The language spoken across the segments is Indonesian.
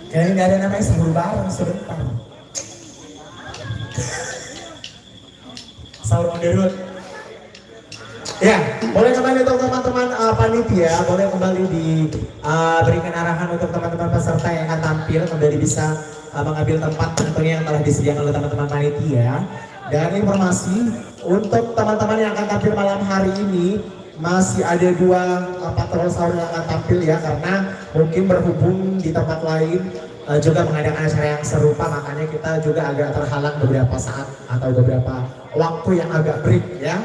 Kayaknya nggak ada namanya sahur bareng sebentar. Sahur on the road. Ya, boleh kembali untuk teman-teman panitia, boleh kembali diberikan arahan untuk teman-teman peserta yang akan tampil kembali bisa mengambil tempat tentunya yang telah disediakan oleh teman-teman panitia. Dan informasi untuk teman-teman yang akan tampil malam hari ini masih ada dua patrol sahur yang akan tampil ya, karena mungkin berhubung di tempat lain juga mengadakan acara yang serupa, makanya kita juga agak terhalang beberapa saat atau beberapa waktu yang agak break ya.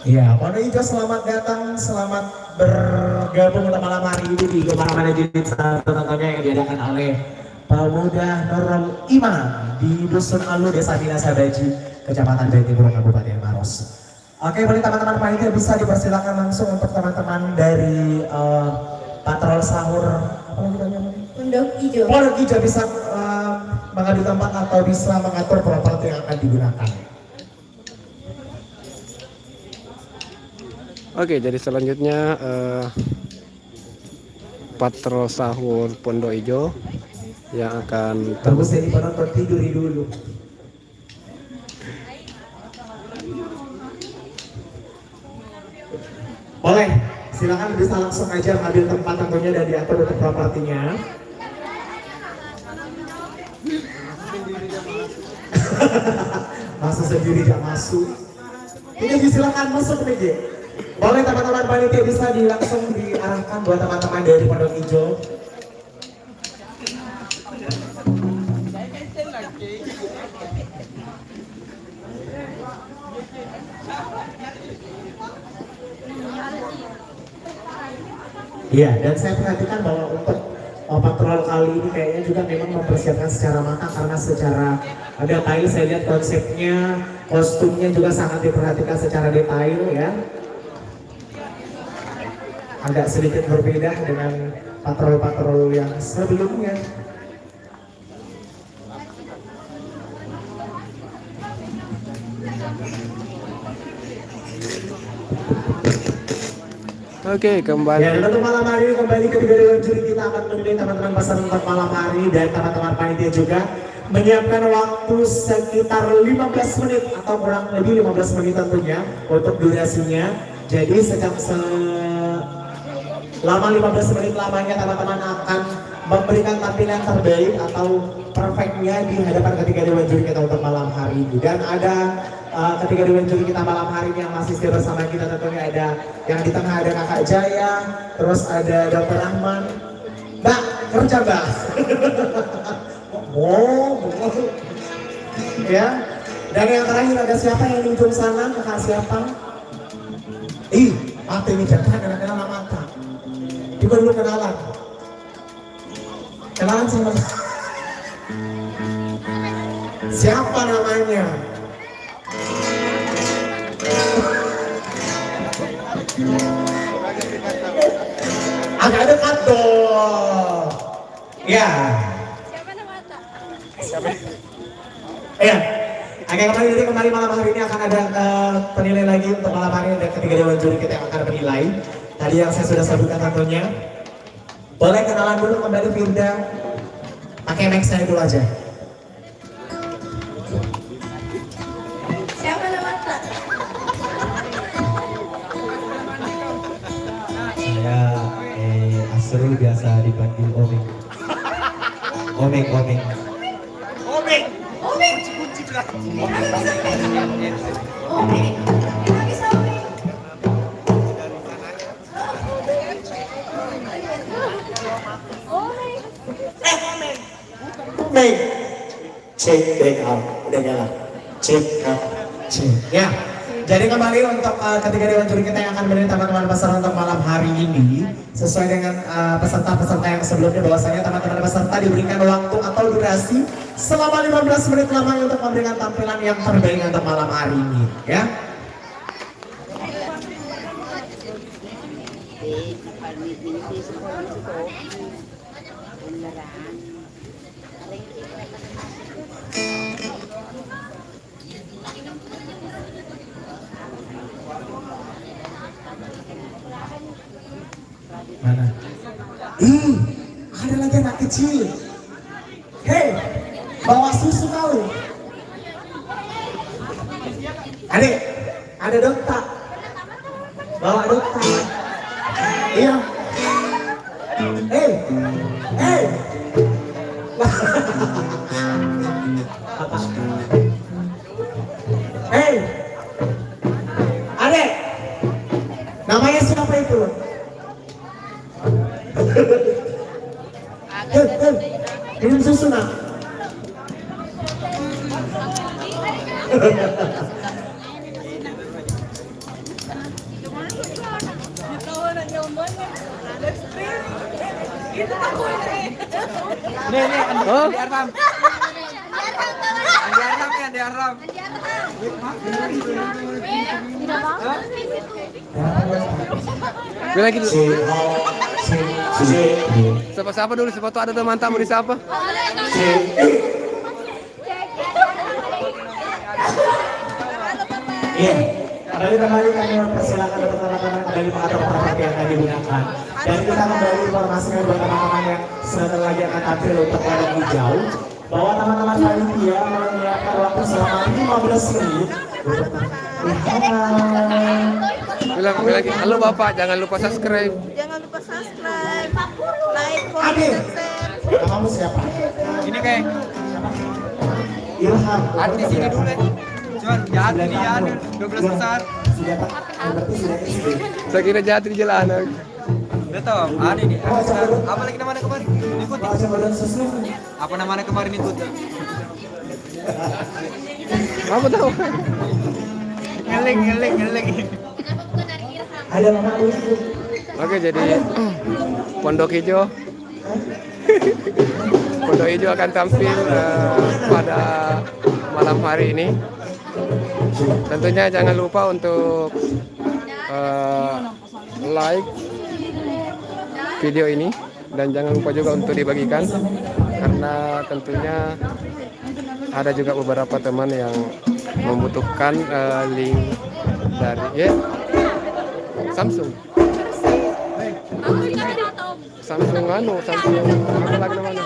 Iya, Pondok Hijau selamat datang, selamat bergabung pada malam hari ini di Gemara Jilid 1 tentunya yang diadakan oleh Pemuda Nurul Iman di Dusun Alu, Desa Minasa Baji, Kecamatan Jatiburong, Kabupaten Maros. Oke, boleh teman-teman panitia bisa dipersilakan langsung untuk teman-teman dari patrol sahur apa lagi namanya? Pondok Hijau. Pondok Hijau bisa mengambil tempat atau bisa mengatur properti yang akan digunakan. Oke, jadi selanjutnya patrol sahur Pondok Hijau yang akan bagus jadi penonton tidur dulu. Boleh, silakan bisa langsung aja ambil tempat tentunya dan diatur untuk propertinya. Masuk sendiri tidak masuk. Ini silakan masuk nih. Boleh teman-teman panitia bisa langsung diarahkan buat teman-teman dari Pondok Hijau. Iya, dan saya perhatikan bahwa untuk patrol kali ini kayaknya juga memang mempersiapkan secara matang, karena secara detail saya lihat konsepnya, kostumnya juga sangat diperhatikan secara detail ya. Agak sedikit berbeda dengan patrol-patrol yang sebelumnya. Oke, kembali. Ya, untuk malam hari kembali ke Dewan Juri, kita akan memilih teman-teman peserta untuk malam hari dan teman-teman panitia juga menyiapkan waktu sekitar 15 menit atau kurang lebih 15 menit tentunya untuk durasinya. Jadi selama 15 menit lamanya teman-teman akan memberikan tampilan terbaik atau perfectnya di hadapan ketiga dewan juri kita untuk malam hari ini. Dan ada ketiga dewan juri kita malam hari ini yang masih setia bersama kita, tentunya ada yang di tengah ada Kakak Jaya, terus ada Dr. Rahman. Mbak, kerja Mbak. Ya. Dan yang terakhir ada siapa yang di ujung sana? Kakak siapa? Mata ini jangan kenalan mata. Coba dulu kenalan. Kenalan sama siapa namanya? Agak dekat dong. Ya. Siapa nama Ata? Siapa? Ya. Oke, kembali malam hari ini akan ada penilai lagi untuk malam hari ini, dan ketiga dewan juri kita yang akan menilai. Tadi yang saya sudah sebutkan tentunya. Boleh kenalan dulu kembali Firda. Pakai mic saya dulu aja. Siapa nama Ata? Saya Asrul, biasa dipanggil Omeng. Omeng. Kunci belakang. Omi. Lagi Somi. Omi. Baik. Cek back up. Udah nyala. Cek up. Cek. Ya. Jadi kembali untuk ketiga dewan juri kita yang akan menilai teman-teman peserta untuk malam hari ini, sesuai dengan peserta-peserta yang sebelumnya, bahwasanya teman-teman peserta diberikan waktu atau durasi selama 15 menit lamanya untuk memberikan tampilan yang terbaik untuk malam hari ini, ya. Mana? Ada lagi anak kecil. Hei, bawa susu kau. Adik, ada dokter. Bawa dokter. Iya. Hei, hei. Apa? Hei, adik. Namanya siapa itu? Minum susu nak. Nih, Oh, Andi Arham ya, Andi Arham. bilang gitu. Siapa dulu, siapa tuh ada teman tamu di siapa? Iya, kembali kami persilakan untuk teman-teman kembali mengatur properti yang akan digunakan. Dan kita kembali informasikan buat teman-teman yang sebentar lagi akan tampil untuk warna hijau, bahwa teman-teman panitia menyiapkan waktu selama 15 menit untuk Bilang lagi, halo Bapak, jangan lupa subscribe. Jangan lupa subscribe, like, komen, Adil, dan share. namamu siapa? Ini kayak Ilham. artis ini dulu ya. Cuman jahat ini ya, 12 besar. Sudah tak, berarti sudah SD. Saya kira jahat di jalanan. Udah tau, ada ini. Apa lagi namanya kemarin? Ikuti. Baca badan susu. Apa namanya kemarin ikuti? Apa tahu? Ngeling. Ada mama itu. Oke, jadi Pondok Hijau. Pondok Hijau akan tampil pada malam hari ini. Tentunya jangan lupa untuk like video ini dan jangan lupa juga untuk dibagikan karena tentunya ada juga beberapa teman yang membutuhkan link dari Samsung Samsung apa lagi namanya?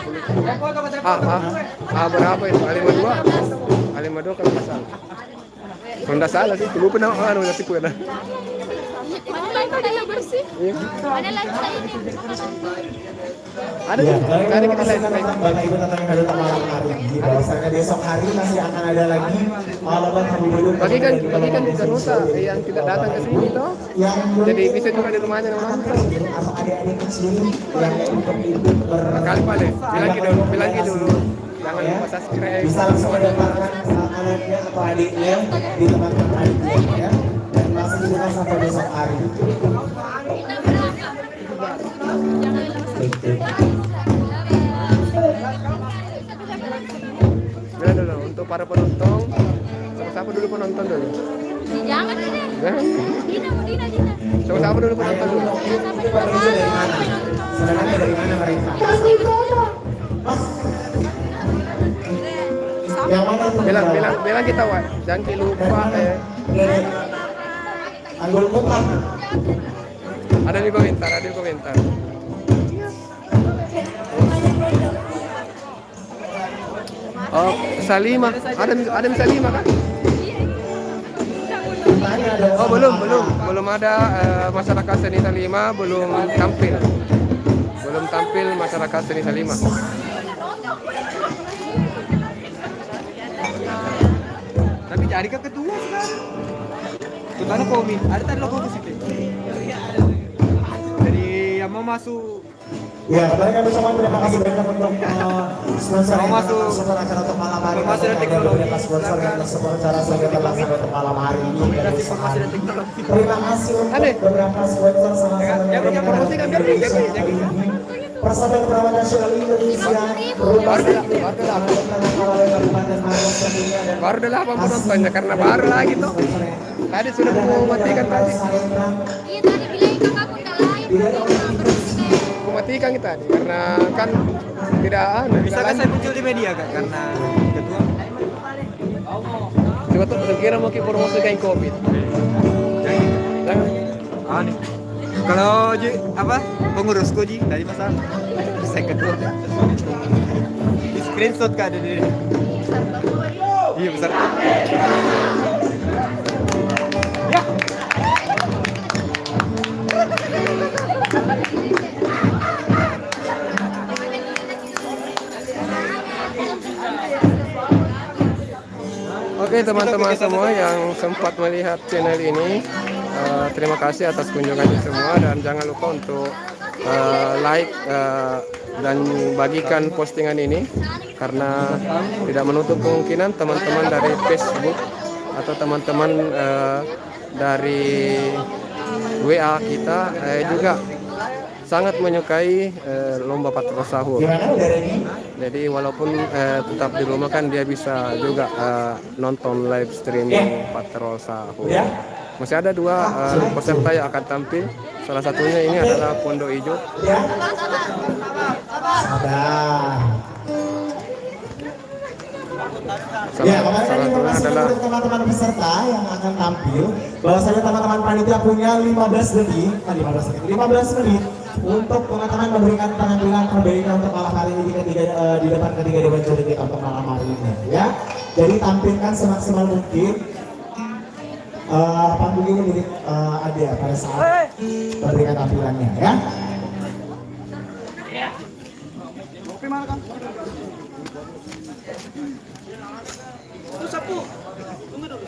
Berapa itu? A52 kalau nggak salah. Kalau nggak salah sih, lupa nama nanti pun ada. Iya. Ada Ya, tuh. Tadi kita lihat Bapak Ibu tentang kado malam hari ini. Bahwasanya besok hari masih akan ada lagi lomba Habibullah. bagikan ke Nusa yang tidak datang ke sini toh. Yang Jadi bisa juga di rumahnya nonton. atau adik-adik kecil yang untuk ikut Kali Pak deh, bilang dulu. Jangan lupa subscribe. bisa langsung mendaftarkan anaknya atau adiknya di tempat adiknya ya. Dan masih dibuka sampai besok hari. Bilang dulu untuk para penonton. Siapa dulu penonton dulu? Jangan Dina. Dina. Siapa dulu penonton dulu? Dari mana? Sebenarnya dari mana mereka? Yang mana itu? Bilang kita Wak, jangan lupa Anggul Kupang. ada di komentar. Oh, Salima, ada Salima kan? Oh, belum ada masyarakat seni Salima belum tampil masyarakat seni Salima. Tapi cari ke ketua sekarang. Ketua komi, ada tadi logo musik. Jadi yang mau masuk Ya, kembali kami ucapkan terima kasih banyak untuk sponsor yang masuk. telah support acara untuk malam hari ini. Informasi dan Ada teknologi. beberapa sponsor yang support acara sebagai terlaksana untuk malam hari ini. Dan informasi dan teknologi. terima kasih untuk Ade. beberapa sponsor sama-sama yang punya promosi kan, biar Indonesia jangan. hari ini. Persatuan Perawat Nasional Indonesia, Rumah Sakit Kabupaten Maros tentunya, dan Baru udah 80 penontonnya karena baru lagi tuh. Tadi sudah mau matikan tadi. Iya tadi bilang kakakku udah lain. Mau matikan hentikan kita karena kan tidak Misalkan saya muncul di media kak karena ketua. coba tuh kira mau kita promosikan COVID. Jangan. Ah nih. Kalau apa pengurusku Ji dari masa saya ketua. Di screenshot kak ada di. Iya besar. Ya. Oke teman-teman semua yang sempat melihat channel ini, terima kasih atas kunjungannya semua dan jangan lupa untuk like dan bagikan postingan ini karena tidak menutup kemungkinan teman-teman dari Facebook atau teman-teman dari WA kita juga sangat menyukai lomba patrol sahur. Gimana udah ready? Jadi walaupun tetap di rumah kan dia bisa juga nonton live streaming patrol sahur. Ya. Masih ada dua peserta yang akan tampil. Salah satunya ini adalah Pondok Ijo. Ya. Sabar. Ya, kemarin Salah satunya informasi adalah untuk teman-teman peserta yang akan tampil bahwasanya teman-teman panitia punya 15 menit untuk teman-teman memberikan penampilan perbaikan untuk malam hari ini di depan ketiga dewan juri kita untuk malam hari ini ya. Jadi tampilkan semaksimal mungkin panggung ini milik Adia pada saat memberikan tampilannya ya. Kopi mana kang? Itu sapu. Tunggu dulu.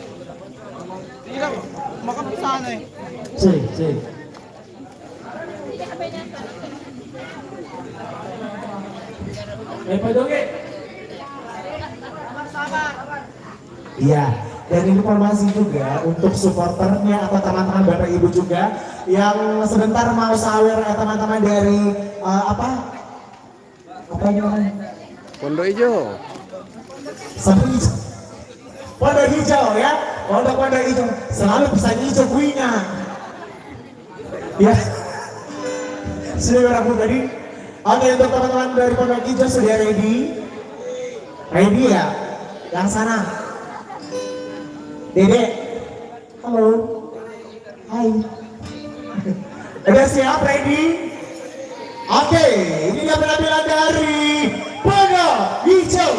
Iya, makan di sana nih. Cik. Pak Doge. Iya, dan informasi juga untuk supporternya atau teman-teman Bapak Ibu juga yang sebentar mau sawer teman-teman dari apa ini namanya? Pondok Ijo. Sapu hijau. Pondok hijau ya, pondok hijau selalu bisa hijau kuinya. Ya, sudah berapa tadi? Oke, untuk teman-teman dari pondok hijau sudah ready? Ready ya? Yang sana. Dede, halo, hai. Udah siap, ready? Oke, ini dia penampilan dari Pondok Hijau.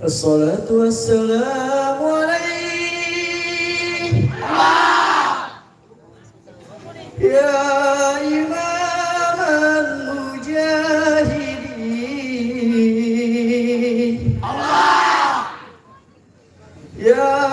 Assalatu wassalamu alaik ya imam al-mujahidin ya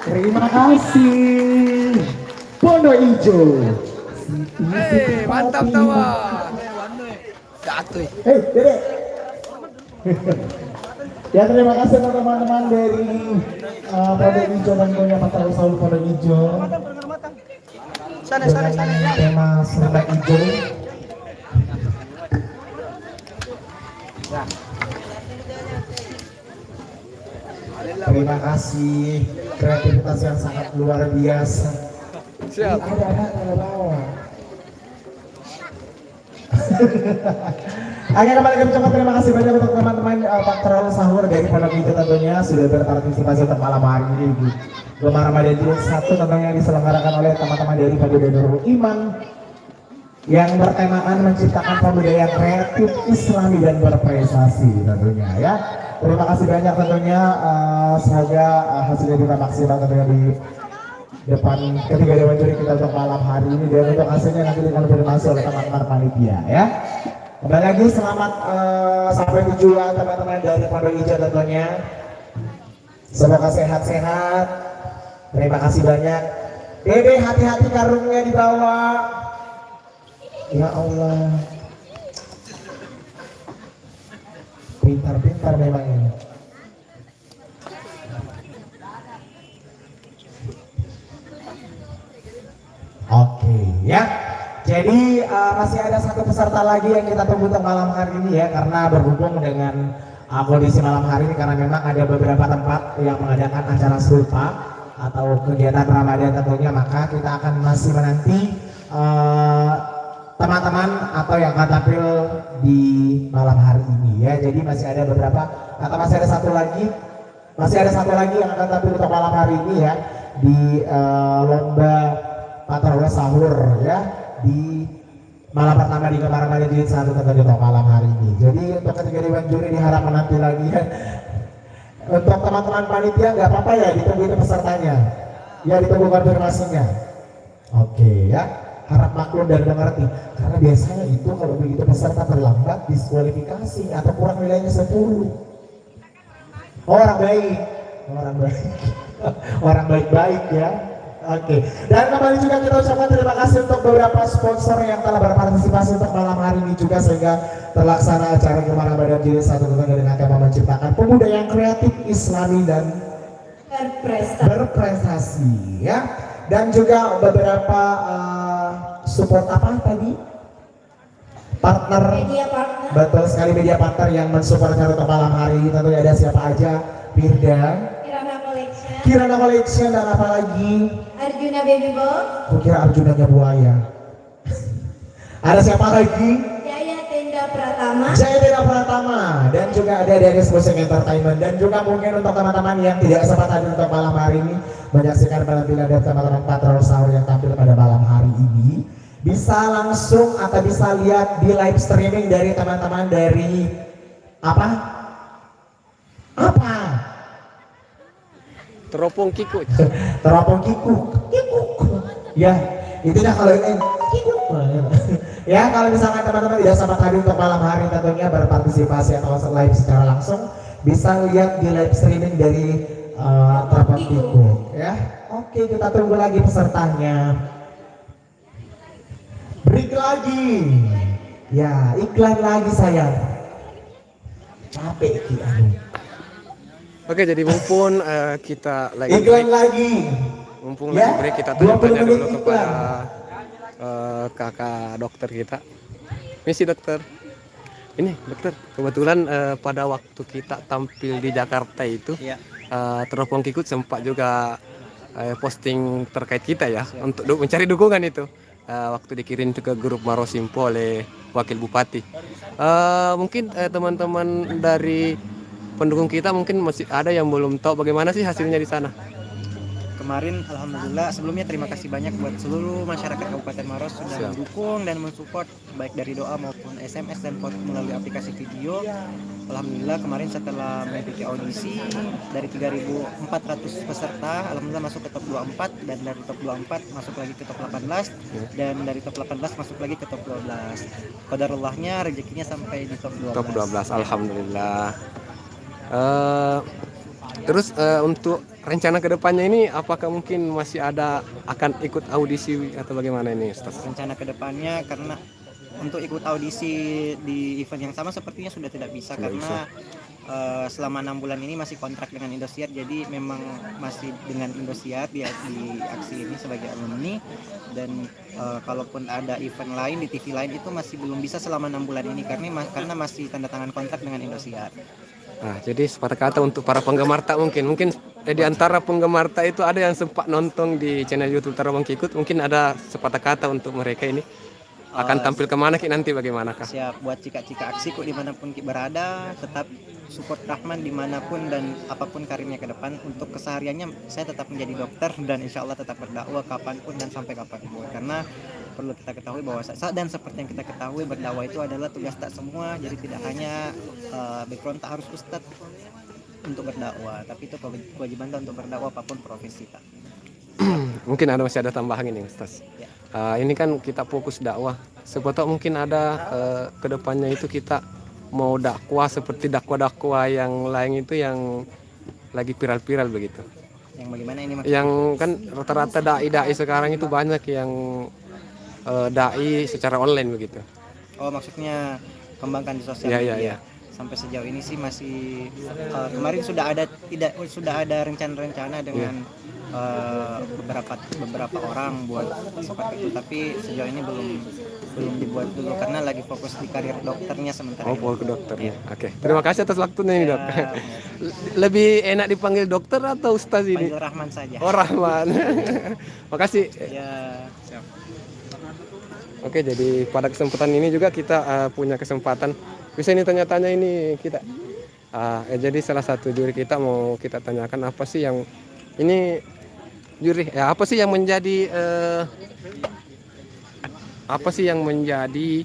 Terima kasih. Pondok Hijau. Mantap tawa. Dede. Ya terima kasih untuk teman-teman dari Pondok Hijau dan Goya Patra Usaha Pondok Hijau. Dengan tema Serba Hijau. Terima kasih, kreativitas yang sangat luar biasa. Siap. Ada anak yang bawa. Akhirnya kembali kami ucapkan terima kasih banyak untuk teman-teman Patra Sahur dari Pondok Hijau tentunya sudah berpartisipasi untuk malam hari ini di Gemar Ramadan Jilid 1 tentunya yang diselenggarakan oleh teman-teman dari Pagoda Nurul Iman yang bertemakan menciptakan pemuda yang kreatif, islami dan berprestasi tentunya ya. Terima kasih banyak tentunya. Semoga hasilnya bisa maksimal tentunya di depan ketiga dewan juri kita untuk malam hari ini, dan untuk hasilnya nanti dikonfirmasi oleh teman-teman panitia ya. Kembali lagi selamat sampai tujuan teman-teman dari Pondok Hijau tentunya. Semoga sehat-sehat. Terima kasih banyak. Dede, hati-hati karungnya dibawa. Ya Allah. Pintar-pintar memang ini. Oke ya. Jadi masih ada satu peserta lagi yang kita tunggu untuk malam hari ini ya, karena berhubung dengan kondisi malam hari ini, karena memang ada beberapa tempat yang mengadakan acara serupa atau kegiatan Ramadan tentunya, maka kita akan masih menanti teman-teman atau yang akan tampil di malam hari ini ya. Jadi masih ada beberapa atau masih ada satu lagi yang akan tampil untuk malam hari ini ya, di lomba patroli sahur ya, di malam pertama di Gemar Ramadan Jilid 1 tentunya untuk malam hari ini. Jadi untuk ketiga dewan juri diharap menanti lagi ya. Untuk teman-teman panitia nggak apa-apa ya, ditunggu itu pesertanya ya, ditunggu konfirmasinya. Oke ya, harap maklum dan mengerti, karena biasanya itu kalau begitu peserta terlambat diskualifikasi atau kurang nilainya 10. Orang baik orang baik-baik ya. Oke, dan kembali juga kita ucapkan terima kasih untuk beberapa sponsor yang telah berpartisipasi untuk malam hari ini juga, sehingga terlaksana acara Gemar Ramadan Jilid 1 dengan tema menciptakan pemuda yang kreatif, islami dan berprestasi ya. Dan juga beberapa support apa tadi? Partner. Media partner. Betul sekali, media partner yang mensupport acara untuk malam hari ini. Tentunya ada siapa aja? Firda, Kirana Collection, dan apa lagi? Arjuna Baby Box. Kukira Arjunanya buaya. Ada siapa lagi? Jaya Tenda Pratama. Jaya Tenda Pratama, dan juga ada dari Musik Entertainment, dan juga mungkin untuk teman-teman yang tidak sempat hadir untuk malam hari ini menyaksikan penampilan dari teman-teman patrol sahur yang tampil pada malam hari ini, bisa langsung atau bisa lihat di live streaming dari teman-teman dari apa? Teropong Kikuk. Teropong Kikuk. Ya, itu dah kalau ini Kikuk. Ya, kalau misalkan teman-teman tidak sempat hadir untuk malam hari tentunya berpartisipasi atau live secara langsung, bisa lihat di live streaming dari Teropong Kikuk ya. Oke, kita tunggu lagi pesertanya. Break lagi. Ya, iklan lagi sayang. Capek kita. Oke, jadi mumpun kita lagi Iklan lagi. mumpung Ya, lagi break, kita 20 tanya-tanya menit dulu iklan. kepada kakak dokter kita. Misi dokter. Ini dokter, kebetulan pada waktu kita tampil di Jakarta itu, Iya. Teropong Kikuk sempat juga posting terkait kita ya, untuk mencari dukungan itu. Waktu dikirim ke grup Marosimpo oleh Wakil Bupati. Mungkin teman-teman dari pendukung kita mungkin masih ada yang belum tahu bagaimana sih hasilnya di sana. Kemarin alhamdulillah, sebelumnya terima kasih banyak buat seluruh masyarakat Kabupaten Maros sudah Siap. mendukung dan mensupport baik dari doa maupun SMS dan melalui aplikasi video. Alhamdulillah kemarin setelah mengikuti audisi dari 3.400 peserta, alhamdulillah masuk ke top 24, dan dari top 24 masuk lagi ke top 18, dan dari top 18 masuk lagi ke top 12. Qadarullahnya rezekinya sampai di top 12. Top 12, alhamdulillah. Terus untuk rencana kedepannya ini, apakah mungkin masih ada akan ikut audisi atau bagaimana ini, Ustaz? Rencana kedepannya, karena untuk ikut audisi di event yang sama sepertinya sudah tidak bisa, karena selama 6 bulan ini masih kontrak dengan Indosiar, jadi memang masih dengan Indosiar di aksi ini sebagai alumni, dan kalaupun ada event lain di TV lain itu masih belum bisa selama 6 bulan ini karena masih tanda tangan kontrak dengan Indosiar. Nah, jadi sepatah kata untuk para penggemar tak mungkin di antara penggemar tak itu ada yang sempat nonton di channel YouTube Teropong Kikuk, mungkin ada sepatah kata untuk mereka ini akan tampil kemana nanti, bagaimanakah? Siap buat cika-cika aksiku dimanapun berada, tetap support Rahman dimanapun dan apapun karirnya ke depan. Untuk kesehariannya saya tetap menjadi dokter dan insya Allah tetap berdakwah kapanpun dan sampai kapanpun, karena perlu kita ketahui bahwa dan seperti yang kita ketahui berdakwah itu adalah tugas tak semua, jadi tidak hanya background tak harus ustadz untuk berdakwah, tapi itu kewajiban tak untuk berdakwah apapun profesi tak. Mungkin masih ada tambahan ini Ustaz. Ya. Ini kan kita fokus dakwah. Siapa tahu mungkin ada kedepannya itu kita mau dakwah seperti dakwah-dakwah yang lain itu yang lagi viral-viral begitu. Yang bagaimana ini maksudnya? Yang kan rata-rata dai-dai sekarang itu banyak yang dai secara online begitu. Oh, maksudnya kembangkan di sosial Iya, media. iya, iya. Sampai sejauh ini sih masih kemarin sudah ada rencana-rencana dengan beberapa orang buat seperti itu, tapi sejauh ini belum dibuat dulu karena lagi fokus di karir dokternya sementara Oh, ini. ke dokter ya. Oke. Terima kasih atas waktunya ini, Dok. Ya, Lebih enak dipanggil dokter atau Ustaz ini? panggil Rahman saja. Oh, Rahman. Makasih. Ya, siap. Oke, jadi pada kesempatan ini juga kita punya kesempatan bisa ini tanya-tanya ini kita. Jadi salah satu juri kita mau kita tanyakan apa sih yang ini juri apa sih yang menjadi apa sih yang menjadi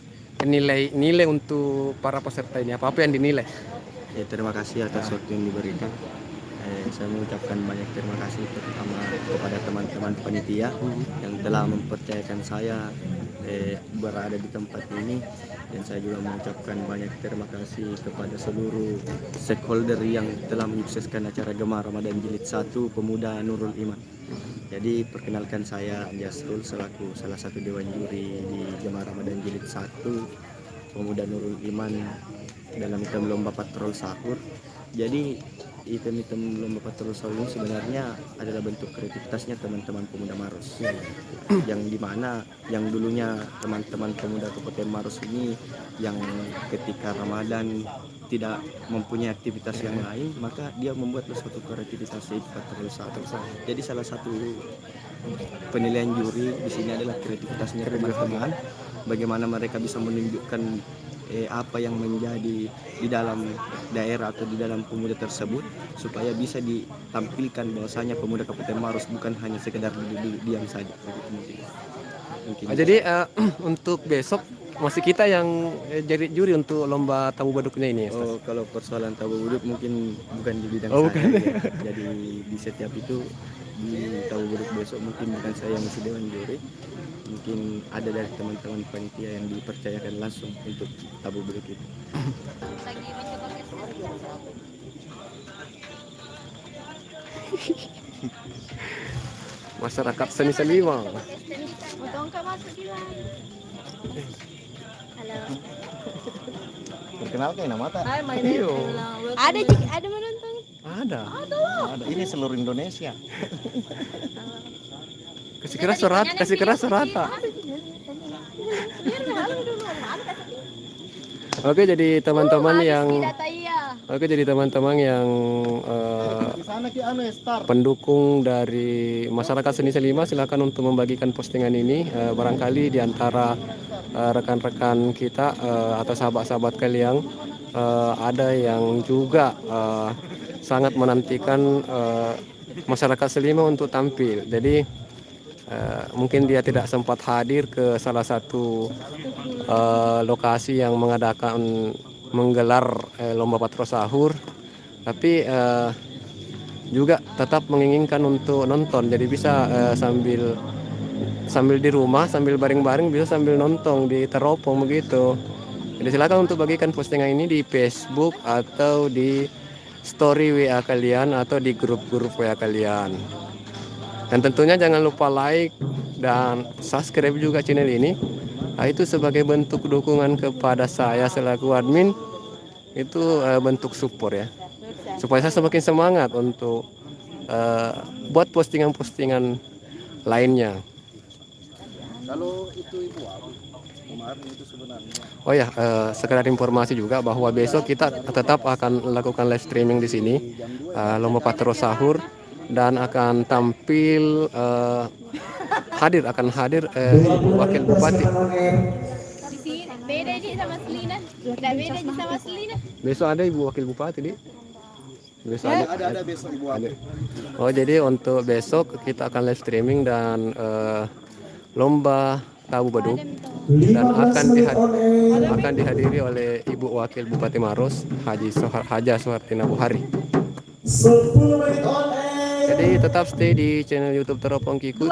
nilai untuk para peserta ini, apa yang dinilai? Ya, terima kasih atas waktu yang diberikan. Saya mengucapkan banyak terima kasih pertama kepada teman-teman panitia yang telah mempercayakan saya berada di tempat ini, dan saya juga mengucapkan banyak terima kasih kepada seluruh stakeholder yang telah menyukseskan acara Gema Ramadan Jilid 1 Pemuda Nurul Iman. Jadi perkenalkan, saya Jasrul selaku salah satu dewan juri di Gema Ramadan Jilid 1 Pemuda Nurul Iman dalam event lomba patrol sahur. Jadi event lomba patrol sahur ini sebenarnya adalah bentuk kreativitasnya teman-teman pemuda Maros, yang dimana yang dulunya teman-teman pemuda Kabupaten Maros ini yang ketika Ramadan tidak mempunyai aktivitas yang lain, maka dia membuat suatu kreativitas yaitu patrol sahur. Jadi salah satu penilaian juri di sini adalah kreativitasnya teman-teman, bagaimana mereka bisa menunjukkan apa yang menjadi di dalam daerah atau di dalam pemuda tersebut, supaya bisa ditampilkan bahwasanya pemuda Kabupaten Maros bukan hanya sekedar diam saja. Mungkin. Jadi untuk besok masih kita yang jadi juri untuk lomba tabu baduknya ini. Oh, kalau persoalan tabu baduk mungkin bukan di bidang Oh, saya. bukan. Ya. Jadi di setiap itu di tabu baduk besok mungkin bukan saya yang mesti dewan juri. Mungkin ada dari teman-teman panitia yang dipercayakan langsung untuk tabu baduk itu. Masyarakat seni Selima. Halo. Perkenalkan nama tak? Iyo. Ada menonton. Ada. Ada. Ini seluruh Indonesia. Kasih keras serata. Oke, jadi teman-teman yang pendukung dari masyarakat seni Selima, silakan untuk membagikan postingan ini. Barangkali di antara rekan-rekan kita atau sahabat-sahabat kalian ada yang juga sangat menantikan masyarakat Selima untuk tampil. Jadi mungkin dia tidak sempat hadir ke salah satu lokasi yang menggelar lomba patrol sahur, tapi juga tetap menginginkan untuk nonton. Jadi bisa sambil di rumah, sambil baring-baring, bisa sambil nonton di teropong begitu. Jadi silakan untuk bagikan postingan ini di Facebook atau di story WA kalian atau di grup-grup WA kalian. Dan tentunya jangan lupa like dan subscribe juga channel ini. Itu sebagai bentuk dukungan kepada saya selaku admin. Itu bentuk support ya. Supaya saya semakin semangat untuk buat postingan-postingan lainnya. Kalau itu kemarin itu sebenarnya. Oh ya, sekedar informasi juga bahwa besok kita tetap akan melakukan live streaming di sini, lomba patrol sahur, dan akan tampil hadir wakil bupati. Beda ini sama Selina. Tidak beda ini sama Selina. Besok ada ibu wakil bupati di. Besok Ada besok Ibu. ada. Oh, jadi untuk besok kita akan live streaming dan lomba Tabu Badung dan 15 menit on air. akan dihadiri oleh Ibu Wakil Bupati Maros Haja Suhartina Buhari. 10 menit on air. Jadi tetap stay di channel YouTube Teropong Kikut.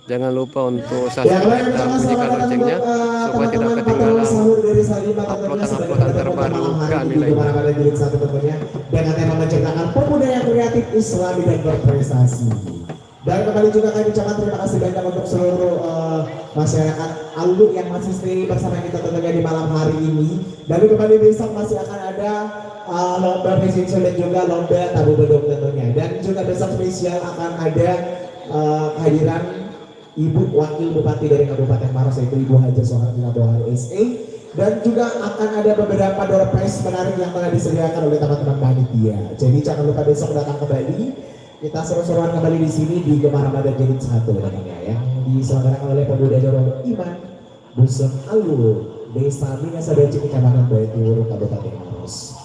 Jangan lupa untuk Ya, subscribe baik, dan pertama bunyikan selamat loncengnya datang untuk, supaya tidak teman-teman ketinggalan pahlawan sahur dari Salimah tentunya sebagai uploadan penutup terbaru malam hari kami ini di lainnya. Ramadan Jilid 1 tentunya dengan tema menciptakan pemuda yang kreatif, Islami dan berprestasi. Dan kembali juga kami ucapkan terima kasih banyak untuk seluruh masyarakat Aulu yang masih stay bersama kita tentunya di malam hari ini. Dan kembali besok masih akan ada lomba fashion show dan juga lomba tabu beduk tentunya. Dan juga besok spesial akan ada kehadiran Ibu Wakil Bupati dari Kabupaten Maros yaitu Ibu Haja Suhartina Buhari SE. Dan juga akan ada beberapa door prize menarik yang telah disediakan oleh teman-teman panitia. Jadi jangan lupa besok datang kembali. Kita seru-seruan kembali di sini di Gemar Ramadan Jilid 1 namanya yang diselenggarakan oleh Pemuda Darul Iman Dusun Alu, Desa Minasabeci, Kecamatan Baitur, Kabupaten Maros.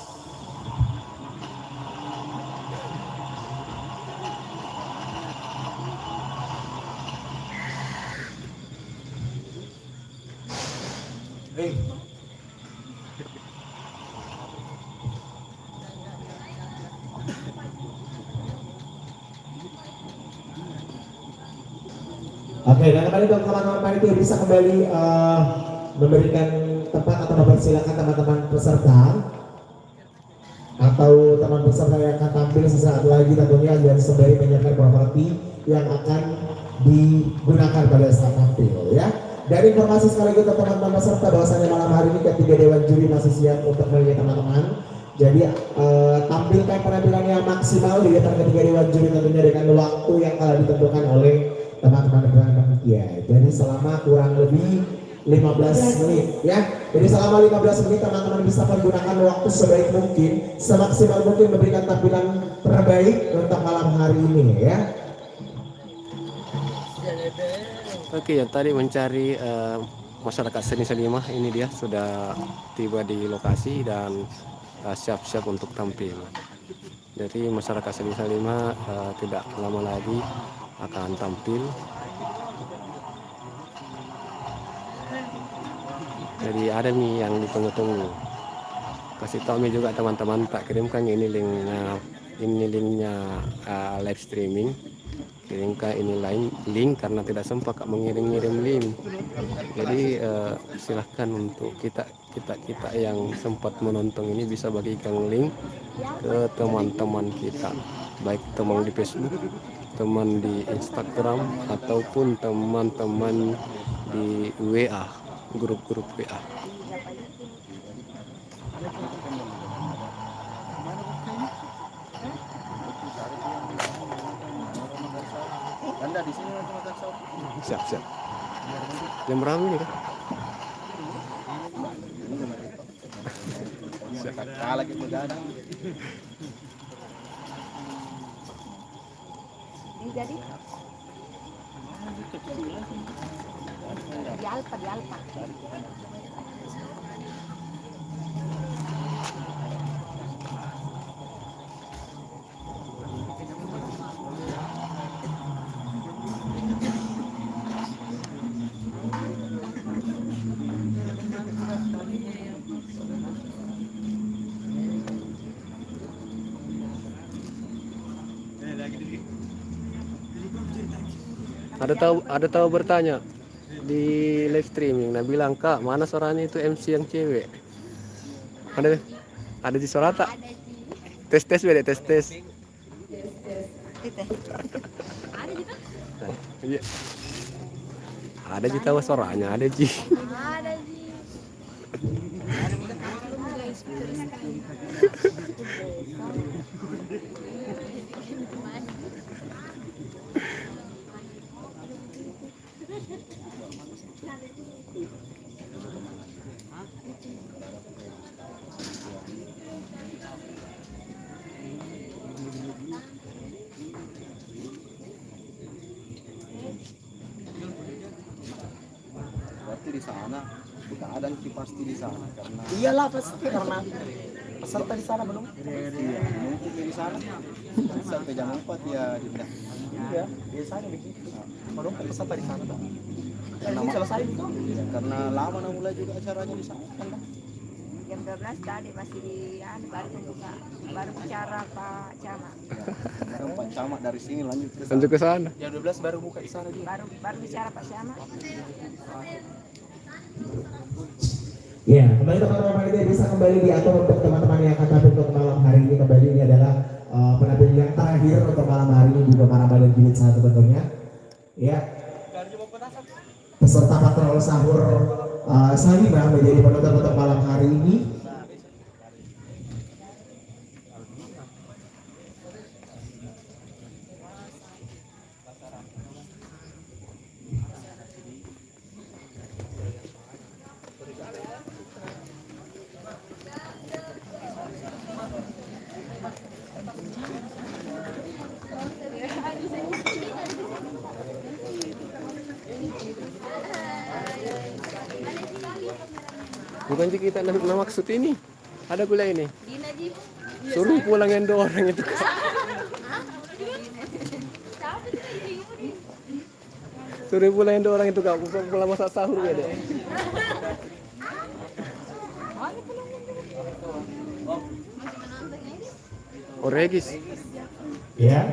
Oke, dan kembali untuk teman-teman panitia bisa kembali memberikan tempat atau mempersilakan teman-teman peserta atau teman peserta yang akan tampil sesaat lagi tentunya dan sembari menyiapkan properti yang akan digunakan pada saat tampil ya. Dari informasi sekaligus untuk teman-teman peserta bahwasanya malam hari ini ketiga dewan juri masih siap untuk melihat teman-teman. Jadi tampilkan penampilan yang maksimal di depan ketiga dewan juri tentunya dengan waktu yang telah ditentukan oleh teman-teman panitia. Jadi selama kurang lebih 15 menit ya. Jadi selama 15 menit teman-teman bisa menggunakan waktu sebaik mungkin, semaksimal mungkin memberikan tampilan terbaik untuk malam hari ini ya. Oke, yang tadi mencari masyarakat Seni Salimah ini dia sudah tiba di lokasi dan siap-siap untuk tampil. Jadi masyarakat Seni Salimah tidak lama lagi akan tampil. Jadi ada nih yang ditunggu-tunggu. Kasih tahu nih juga teman-teman, tak kirimkan ini linknya live streaming. Kirimkan ini link karena tidak sempat mengirim link. Jadi silahkan untuk kita yang sempat menonton ini bisa bagikan link ke teman-teman kita, baik teman di Facebook, teman di Instagram ataupun teman-teman di WA, grup-grup WA. Siap. Jam berapa ini kan? Jadi di Alfa. Ada tahu bertanya di live streaming. Nah bilang, Kak, mana suaranya itu MC yang cewek? Ada di suara tak? Tes beda tes. Ada gitu? Iya. Ada di tahu suaranya, ada Ji. Ada sih. Berarti di sana keadaan pasti di sana karena Iyalah pasti karena peserta di sana belum. iya mungkin di sana sampai jam 4 ya di Iya, biasanya begitu. Belum peserta di sana. Karena lama mulai juga acaranya di sana kan. Jam 12 tadi masih di baru membuka, baru bicara Pak Camat. Sekarang Pak Camat dari sini lanjut ke Lanjut ke sana. Jam 12 baru buka di sana juga. Baru bicara Pak Camat. Ya, kembali teman-teman panitia bisa kembali diatur untuk teman-teman yang akan tampil untuk malam hari ini. Kembali ini adalah penampilan yang terakhir untuk malam hari ini juga para badan jilid 1 tentunya. Ya. Peserta patrol sahur Salimah menjadi penutup untuk malam hari ini. Bukan sih kita maksud ini. Ada gula ini. Suruh pulang yang 2 orang itu. Suruh pulang yang 2 orang itu kak. Pulang masak sahur ya deh. Oh Regis. Ya.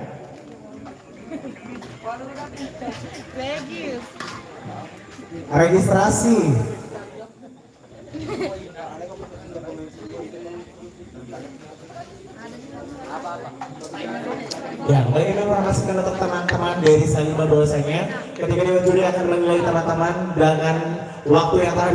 Registrasi. Ya, kali ini informasikan untuk teman-teman dari Salimah bahwasanya ketika Dewan Juri akan menilai teman-teman dengan waktu yang telah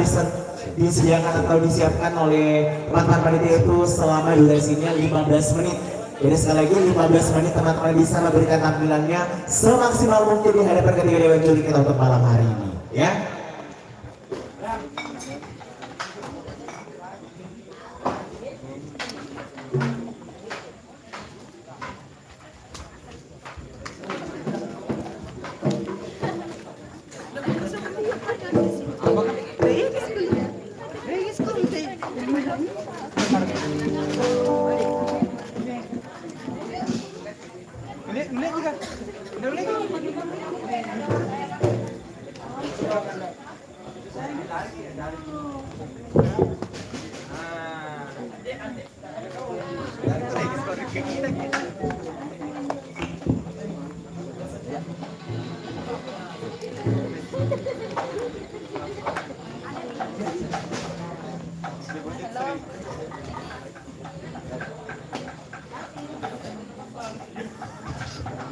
disediakan atau disiapkan oleh teman-teman panitia itu selama durasinya 15 menit. Jadi sekali lagi 15 menit teman-teman bisa memberikan tampilannya semaksimal mungkin di hadapan ketiga Dewan Juri kita untuk malam hari ini. Ya.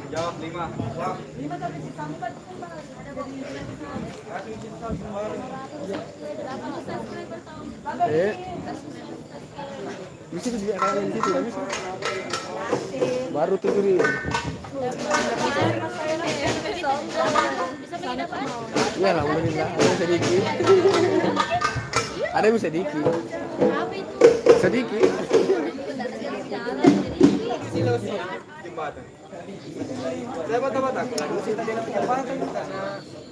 Jawab 5. Bisa dia akan di situ bisa. Baru 7 ribu. Ya alhamdulillah. Ada sedikit. Ada yang sedikit. Sedikit. Saya bata-bata lagi kita dengan jembatan karena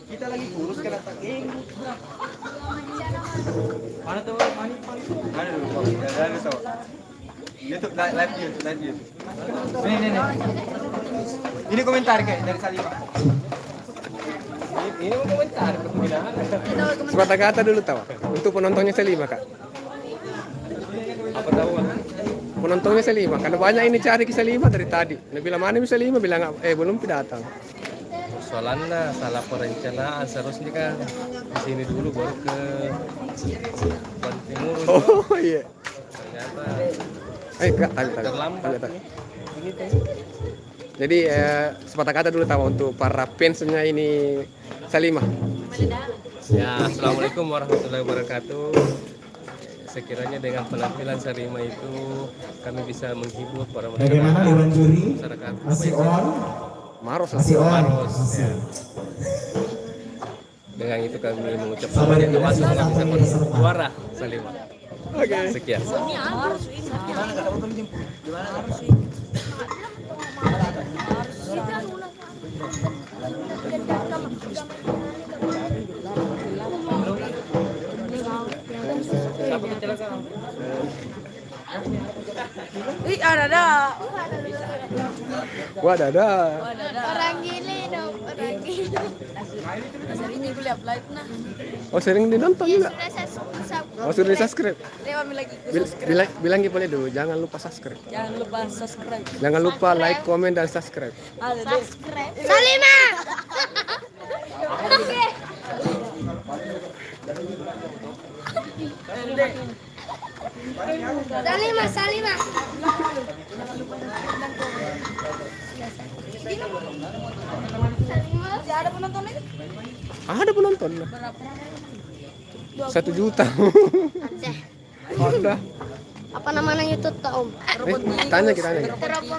kita lagi kurus karena taking. Mana tuh? Mana dulu? Ada tuh. YouTube live YouTube. Ini. Ini komentar kayak dari Salimah. Ini mau komentar penghinaan. Sepatah kata dulu tahu. Untuk penontonnya Salimah kak. Apa tahu? Penontonnya Salimah. Karena banyak ini cari ke Salimah dari tadi. Nah, bilang mana Salimah bilang belum datang. Soalnya salah perencanaan seharusnya kan di sini dulu baru ke Timur. Oh iya. Ternyata Kak, tali. terlambat. Jadi sepatah kata dulu tahu untuk para fansnya ini Salimah. Ya, assalamualaikum warahmatullahi wabarakatuh. Sekiranya dengan penampilan Salimah itu kami bisa menghibur para Bagaimana Dewan Juri? masyarakat. Masih on? Masih on. Ya. Dengan itu kami mengucapkan Sabar ya, doa semoga bisa peserta. juara Salimah. Oke. Sekian. Wah ada. Orang gile dong, orang gile. Sering aku lihat live nah. Oh sering dinonton juga. Sudah saya Oh sudah di subscribe. Lewat lagi. Bilang boleh dulu, jangan lupa subscribe. Jangan lupa subscribe. Jangan lupa like, komen, dan subscribe. Subscribe. Salima. Salima. Ada penonton lagi? Ada penonton lah. 1 juta. Ada. Apa namanya YouTube tak Om? Tanya kita.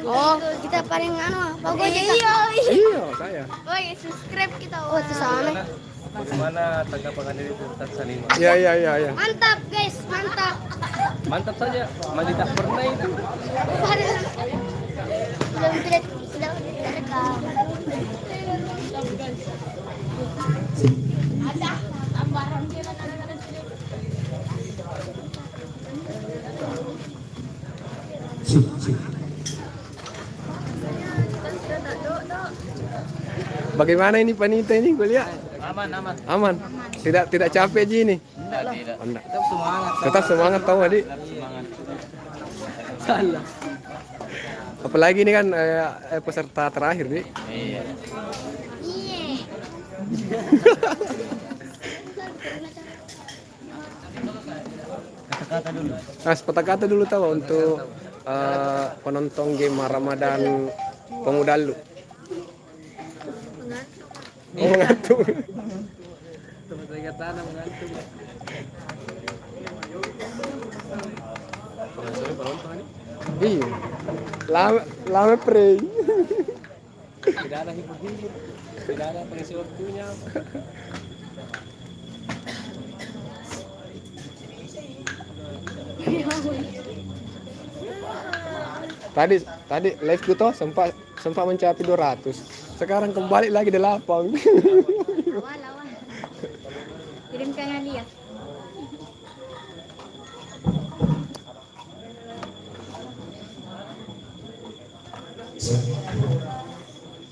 Oh, kita paling bagus kita. Iya, saya. Oh, subscribe kita. Oh, itu sana. Bagaimana tanggapan dari Ustaz Salima? Iya. Mantap, guys, mantap. Mantap saja, masih tak pernah itu. Sudah rekam. Ada tambahan kita kadang-kadang. Bagaimana ini panitia ini gue lihat? Aman. Tidak capek Ji ini? Tidak. Oh, enggak. Tetap semangat. Tetap semangat tahu adik. Salah. Apalagi ini kan peserta terakhir nih. Iya. Kata-kata dulu. Kata-kata dulu tahu untuk penonton game Ramadan Pemudalu. Mengantuk. Kata-kata mengantuk. Iya. Lama pre. Tidak ada hibur-hibur. Tidak ada pengisi waktunya. Tadi live ku toh sempat mencapai 200. Sekarang kembali lagi 8. Lawan. Kirimkan hadiah.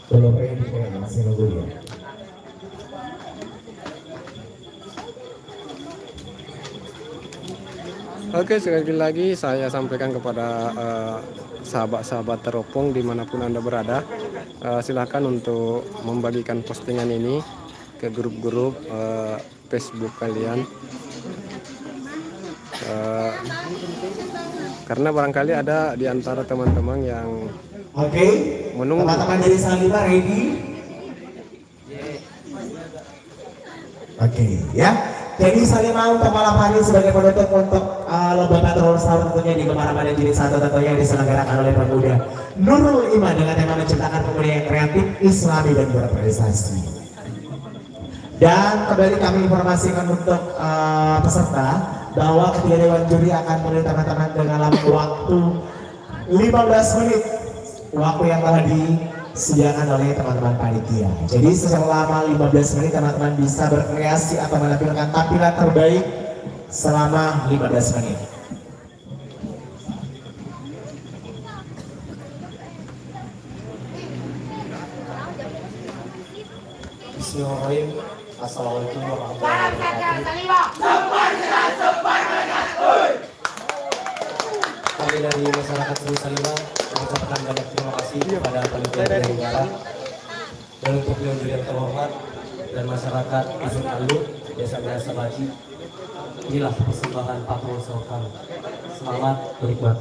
Kalau pengen dipegang masih nunggu dia. Oke, sekali lagi saya sampaikan kepada sahabat-sahabat teropong dimanapun Anda berada, silakan untuk membagikan postingan ini ke grup-grup Facebook kalian, karena barangkali ada di antara teman-teman yang Oke, menunggu. teman-teman dari Salima ready? Oke, ya. Jadi Salima untuk malam hari sebagai penutup untuk lomba patrol sahur tentunya di Gemar Ramadan Jilid 1 tentunya yang diselenggarakan oleh pemuda Nurul Iman dengan tema menciptakan pemuda yang kreatif, Islami dan berprestasi. Dan kembali kami informasikan untuk peserta bahwa ketiga dewan juri akan memilih teman-teman dengan waktu 15 menit. Waktu yang telah disediakan oleh teman-teman panitia. Jadi selama 15 menit teman-teman bisa berkreasi atau menampilkan tampilan terbaik selama 15 menit. Bismillahirrahmanirrahim. Assalamualaikum warahmatullahi wabarakatuh. Kami dari masyarakat Seru Salima mengucapkan banyak terima kasih kepada panitia penyelenggara dan untuk juri yang terhormat dan masyarakat Dusun Alu, Desa Biasa Baci. Inilah persembahan patrol sahur kami. Semangat berikmat.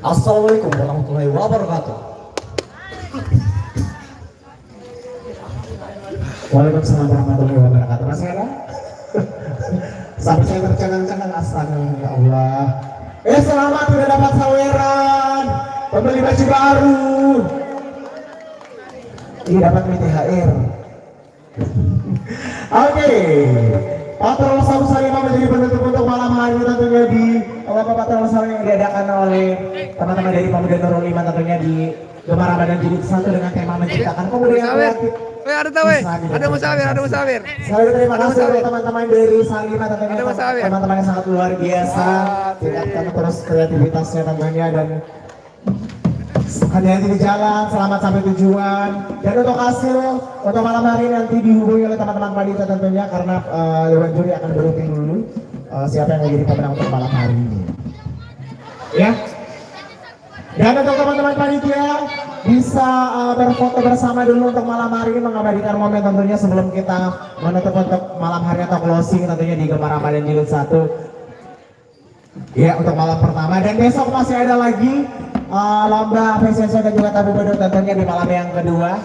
Assalamualaikum warahmatullahi wabarakatuh. Waalaikumsalam warahmatullahi wabarakatuh. Mas Hera? Sampai saya tercengang-cengang, astaga ya Allah. Selamat sudah dapat saweran, pembeli baju baru. Ini dapat THR. Oke. Patrol Salimah menjadi penutup untuk malam hari ini tentunya di Patrol Salimah yang diadakan oleh teman-teman dari Pemuda Nurul 5 tentunya di Gemar Ramadan Jilid 1 dengan tema menciptakan pemuda yang kreatif. Ada musawir. Saya terima kasih untuk teman-teman dari Salimah tentunya, teman-teman yang sangat luar biasa, tingkatkan terus kreativitasnya tentunya dan hati-hati di jalan, selamat sampai tujuan. Dan untuk hasil untuk malam hari nanti dihubungi oleh teman-teman panitia tentunya karena Dewan Juri akan berutin dulu siapa yang menjadi pemenang untuk malam hari ini. Ya. Dan untuk teman-teman panitia bisa berfoto bersama dulu untuk malam hari ini mengabadikan momen tentunya sebelum kita menutup untuk malam hari atau closing tentunya di Gemar Ramadan Jilid 1. Ya, untuk malam pertama dan besok masih ada lagi lomba apresiasi dan juga tabu beduk tentunya di malam yang kedua.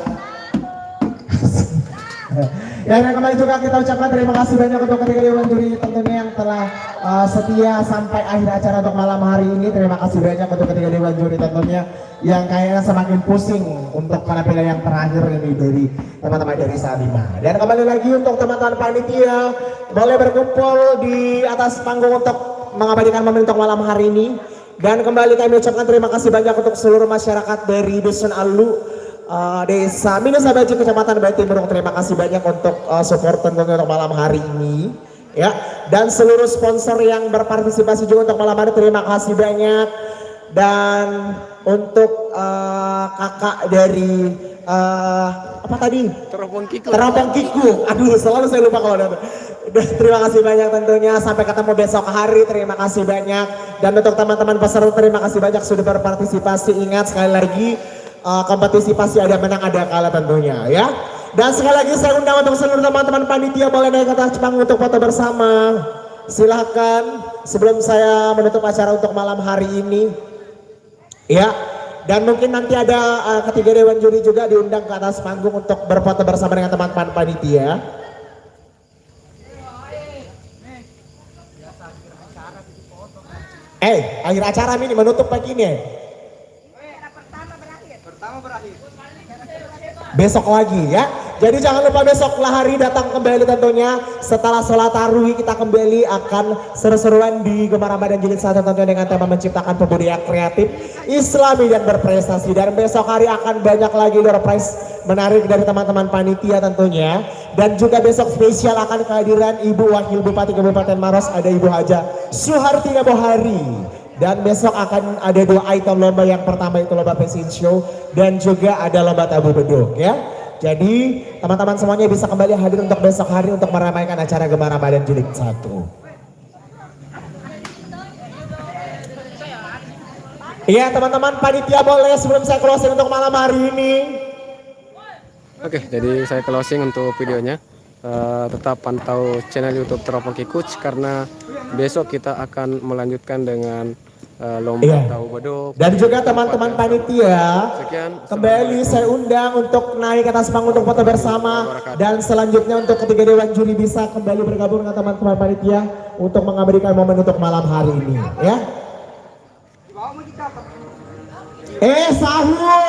Dan yang kembali juga kita ucapkan terima kasih banyak untuk ketiga Dewan Juri tentunya yang telah setia sampai akhir acara untuk malam hari ini. Terima kasih banyak untuk ketiga Dewan Juri tentunya yang kayaknya semakin pusing untuk penampilan yang terakhir ini dari teman-teman dari Salimah. Dan kembali lagi untuk teman-teman panitia boleh berkumpul di atas panggung untuk mengabadikan momen untuk malam hari ini. Dan kembali kami ucapkan terima kasih banyak untuk seluruh masyarakat dari Dusun Alu, Desa Minasabaji, Kecamatan Bayi Timur. Terima kasih banyak untuk support tentunya untuk malam hari ini. Ya, dan seluruh sponsor yang berpartisipasi juga untuk malam hari terima kasih banyak. Dan untuk kakak dari apa tadi? Teropong Kiku. Aduh, selalu saya lupa kalau ada. Terima kasih banyak tentunya, sampai ketemu besok hari, terima kasih banyak. Dan untuk teman-teman peserta terima kasih banyak sudah berpartisipasi. Ingat sekali lagi kompetisi pasti ada menang ada kalah tentunya ya. Dan sekali lagi saya undang untuk seluruh teman-teman panitia boleh naik ke atas panggung untuk foto bersama. Silahkan sebelum saya menutup acara untuk malam hari ini ya. Dan mungkin nanti ada ketiga Dewan Juri juga diundang ke atas panggung untuk berfoto bersama dengan teman-teman panitia. Akhir acara ini menutup pagi ini. Pertama berakhir. Besok lagi ya. Jadi jangan lupa besok hari datang kembali tentunya setelah sholat tarawih kita kembali akan seru-seruan di Gemar Ramadan Jilid 1 tentunya dengan tema menciptakan pemuda yang kreatif, Islami dan berprestasi. Dan besok hari akan banyak lagi door prize menarik dari teman-teman panitia tentunya. Dan juga besok spesial akan kehadiran Ibu Wakil Bupati Kabupaten Maros, ada Ibu Haja Suhartina Bohari. Dan besok akan ada 2 item lomba, yang pertama itu lomba fashion show dan juga ada lomba tabu beduk ya. Jadi teman-teman semuanya bisa kembali hadir untuk besok hari untuk meramaikan acara Gemar Ramadan Jilid 1. Iya teman-teman panitia boleh sebelum saya closing untuk malam hari ini. Oke, jadi saya closing untuk videonya. Tetap pantau channel YouTube Teropong Kikuch karena besok kita akan melanjutkan dengan lomba tahu beduk. Dan juga teman-teman panitia kembali saya undang untuk naik ke atas panggung untuk foto bersama. Dan selanjutnya untuk ketiga Dewan Juri bisa kembali bergabung dengan teman-teman panitia untuk mengabadikan momen untuk malam hari ini ya. Sahur.